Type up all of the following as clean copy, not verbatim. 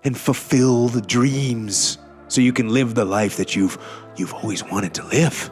and fulfill the dreams so you can live the life that you've always wanted to live.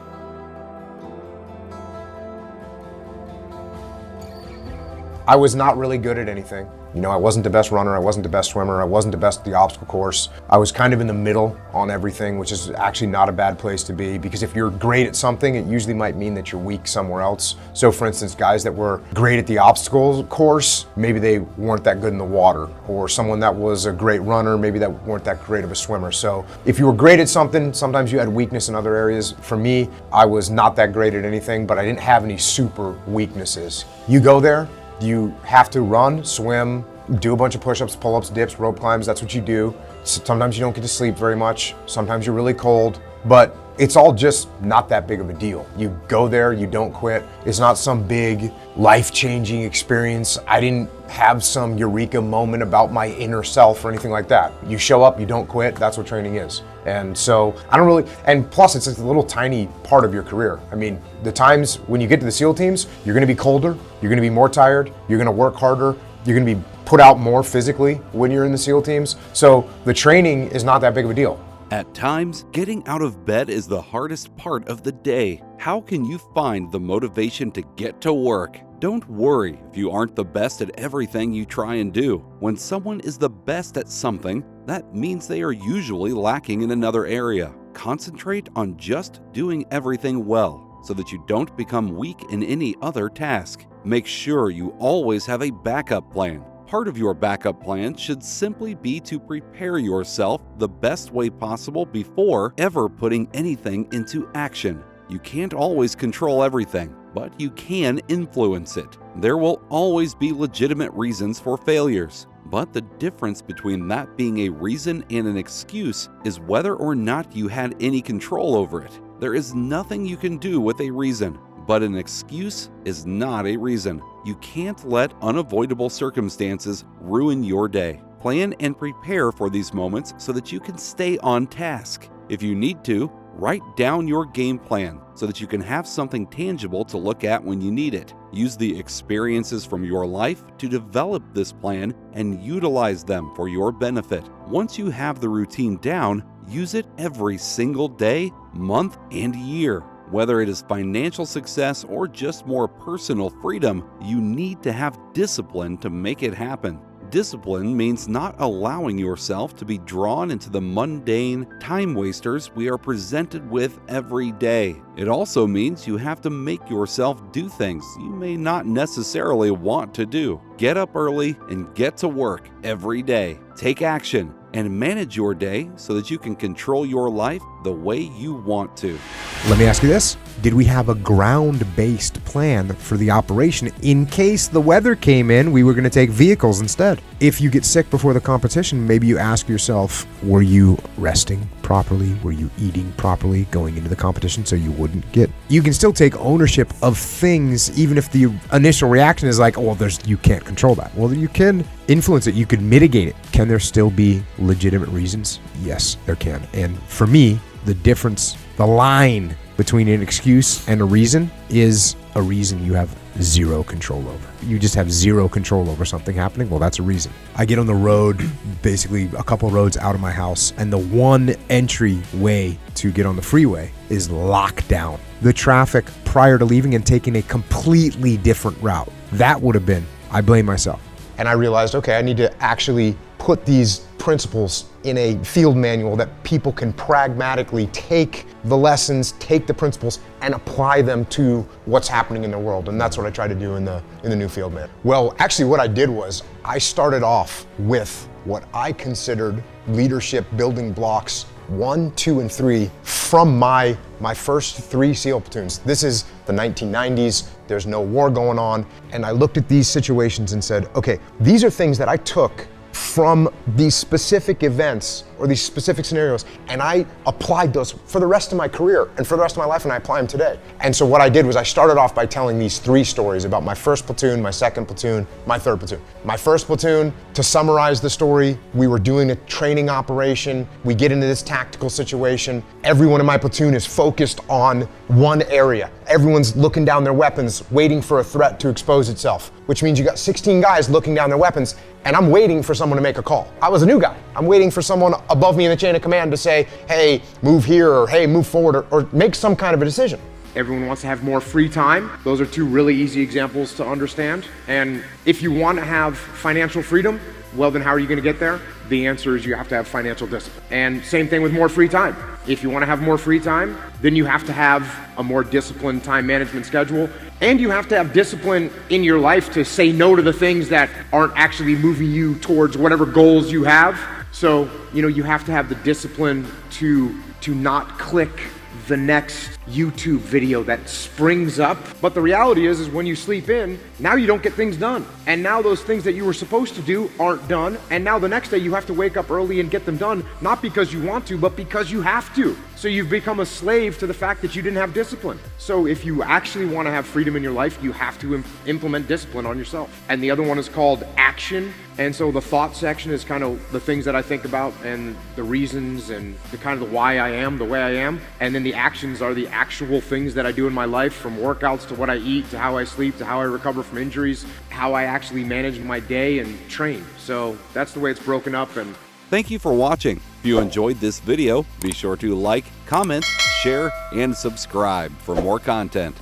I was not really good at anything. You know, I wasn't the best runner, I wasn't the best swimmer, I wasn't the best at the obstacle course. I was kind of in the middle on everything, which is actually not a bad place to be, because if you're great at something, it usually might mean that you're weak somewhere else. So for instance, guys that were great at the obstacle course, maybe they weren't that good in the water, or someone that was a great runner, maybe that weren't that great of a swimmer. So if you were great at something, sometimes you had weakness in other areas. For me, I was not that great at anything, but I didn't have any super weaknesses. You go there, you have to run, swim, do a bunch of push-ups, pull-ups, dips, rope climbs, that's what you do. Sometimes you don't get to sleep very much, sometimes you're really cold, but it's all just not that big of a deal. You go there, you don't quit. It's not some big life-changing experience. I didn't have some eureka moment about my inner self or anything like that. You show up, you don't quit, that's what training is. And so I don't really, and plus it's a little tiny part of your career. I mean, the times when you get to the SEAL teams, you're gonna be colder, you're gonna be more tired, you're gonna work harder, you're gonna be put out more physically when you're in the SEAL teams. So the training is not that big of a deal. At times, getting out of bed is the hardest part of the day. How can you find the motivation to get to work? Don't worry if you aren't the best at everything you try and do. When someone is the best at something, that means they are usually lacking in another area. Concentrate on just doing everything well, so that you don't become weak in any other task. Make sure you always have a backup plan. Part of your backup plan should simply be to prepare yourself the best way possible before ever putting anything into action. You can't always control everything, but you can influence it. There will always be legitimate reasons for failures, but the difference between that being a reason and an excuse is whether or not you had any control over it. There is nothing you can do with a reason, but an excuse is not a reason. You can't let unavoidable circumstances ruin your day. Plan and prepare for these moments so that you can stay on task. If you need to, write down your game plan so that you can have something tangible to look at when you need it. Use the experiences from your life to develop this plan and utilize them for your benefit. Once you have the routine down, use it every single day, month, and year. Whether it is financial success or just more personal freedom, you need to have discipline to make it happen. Discipline means not allowing yourself to be drawn into the mundane time wasters we are presented with every day. It also means you have to make yourself do things you may not necessarily want to do. Get up early and get to work every day. Take action and manage your day so that you can control your life the way you want to. Let me ask you this. Did we have a ground-based plan for the operation in case the weather came in, we were going to take vehicles instead? If you get sick before the competition, maybe you ask yourself, were you resting properly? Were you eating properly going into the competition so you wouldn't get... You can still take ownership of things even if the initial reaction is like, oh, you can't control that. Well, you can influence it. You could mitigate it. Can there still be legitimate reasons? Yes, there can. And for me, the difference, the line between an excuse and a reason is a reason you have zero control over. You just have zero control over something happening. Well, that's a reason. I get on the road, basically a couple roads out of my house, and the one entry way to get on the freeway is locked down. The traffic prior to leaving and taking a completely different route. That would have been, I blame myself. And I realized, okay, I need to actually put these principles in a field manual that people can pragmatically take the lessons, take the principles, and apply them to what's happening in the world. And that's what I try to do in the new field manual. Well, actually what I did was I started off with what I considered leadership building blocks 1, 2, and 3 from my first 3 SEAL platoons. This is the 1990s, there's no war going on, and I looked at these situations and said, okay, these are things that I took from these specific events or these specific scenarios, and I applied those for the rest of my career and for the rest of my life, and I apply them today. And so what I did was I started off by telling these 3 stories about my first platoon, my second platoon, my third platoon. My first platoon, to summarize the story, we were doing a training operation. We get into this tactical situation. Everyone in my platoon is focused on one area. Everyone's looking down their weapons, waiting for a threat to expose itself. which means you got 16 guys looking down their weapons, and I'm waiting for someone to make a call. I was a new guy. I'm waiting for someone above me in the chain of command to say, hey, move here, or hey, move forward, or make some kind of a decision. Everyone wants to have more free time. Those are two really easy examples to understand. And if you want to have financial freedom, well, then how are you going to get there? The answer is you have to have financial discipline. And same thing with more free time. If you want to have more free time, then you have to have a more disciplined time management schedule. And you have to have discipline in your life to say no to the things that aren't actually moving you towards whatever goals you have. So, you have to have the discipline to not click the next YouTube video that springs up. But the reality is when you sleep in, now you don't get things done. And now those things that you were supposed to do aren't done. And now the next day you have to wake up early and get them done, not because you want to, but because you have to. So you've become a slave to the fact that you didn't have discipline. So if you actually want to have freedom in your life, you have to implement discipline on yourself. And the other one is called action. And so the thought section is kind of the things that I think about and the reasons and the kind of the why I am the way I am. And then the actions are the actual things that I do in my life, from workouts to what I eat to how I sleep to how I recover from injuries, how I actually manage my day and train. So that's the way it's broken up. And Thank you for watching. If you enjoyed this video, be sure to like, comment, share, and subscribe for more content.